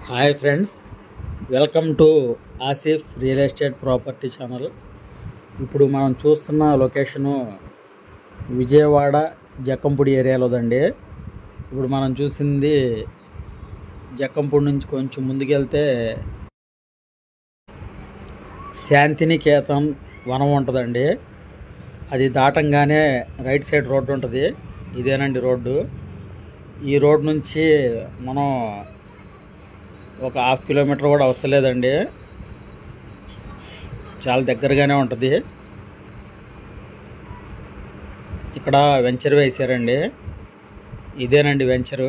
Hi friends, welcome to Asif real estate property channel. ఇప్పుడు మనం చూస్తున్న లొకేషను విజయవాడ జక్కంపూడి ఏరియాలోదండి. ఇప్పుడు మనం చూసింది జక్కంపూడి నుంచి కొంచెం ముందుకెళ్తే శాంతినికేతన్ వనం ఉంటుందండి. అది దాటంగానే రైట్ సైడ్ రోడ్డు ఉంటుంది. ఇదేనండి రోడ్డు. ఈ రోడ్ నుంచి మనం ఒక 1/2 కిలోమీటర్ కూడా అవసరం లేదండి, చాలా దగ్గరగానే ఉంటుంది. ఇక్కడ వెంచర్ వేసారండి. ఇదేనండి వెంచరు.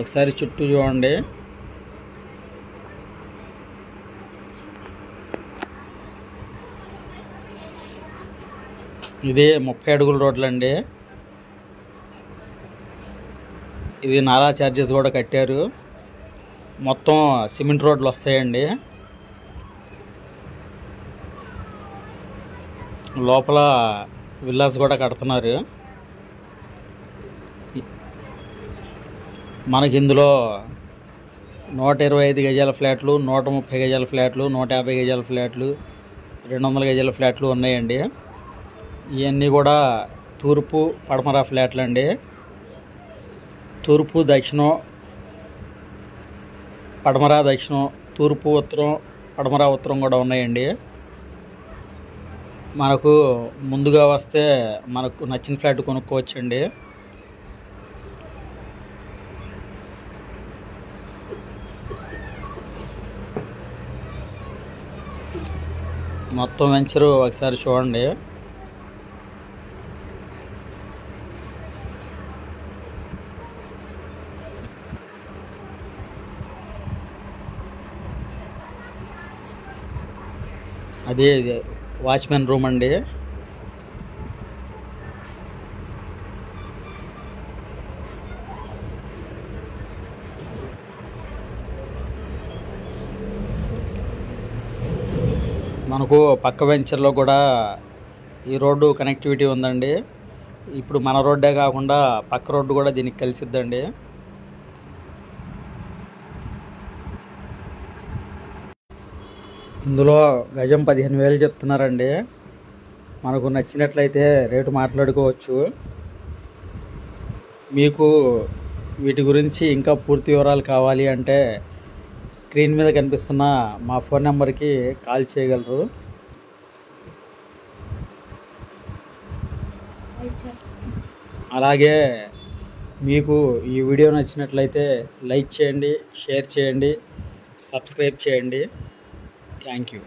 ఒకసారి చుట్టూ చూడండి. ఇది 30 అడుగుల రోడ్లు అండి. ఇది నాలా ఛార్జెస్ కూడా కట్టారు. మొత్తం సిమెంట్ రోడ్లు వస్తాయండి. లోపల విల్లాస్ కూడా కడుతున్నారు. మనకి ఇందులో 125 గజాల ఫ్లాట్లు, 130 గజాల ఫ్లాట్లు, 150 గజాల ఫ్లాట్లు, 200 గజాల ఫ్లాట్లు ఉన్నాయండి. ఇవన్నీ కూడా తూర్పు పడమర ఫ్లాట్లు అండి. తూర్పు దక్షిణం, పడమర దక్షిణం, తూర్పు ఉత్తరం, పడమర ఉత్తరం కూడా ఉన్నాయండి. మనకు ముందుగా వస్తే మనకు నచ్చిన ఫ్లాట్ కొనుక్కోవచ్చండి. మొత్తం వెంచరు ఒకసారి చూడండి. అదే వాచ్మెన్ రూమ్ అండి. మనకు పక్క వెంచర్లో కూడా ఈ రోడ్డు కనెక్టివిటీ ఉందండి. ఇప్పుడు మన రోడ్డే కాకుండా పక్క రోడ్డు కూడా దీనికి కలిసిద్దండి. ఇందులో గజం 15,000 చెప్తున్నారండి. మనకు నచ్చినట్లయితే రేటు మాట్లాడుకోవచ్చు. మీకు వీటి గురించి ఇంకా పూర్తి వివరాలు కావాలి అంటే స్క్రీన్ మీద కనిపిస్తున్న మా ఫోన్ నెంబర్కి కాల్ చేయగలరు. అలాగే మీకు ఈ వీడియో నచ్చినట్లయితే లైక్ చేయండి, షేర్ చేయండి, సబ్స్క్రైబ్ చేయండి. Thank you.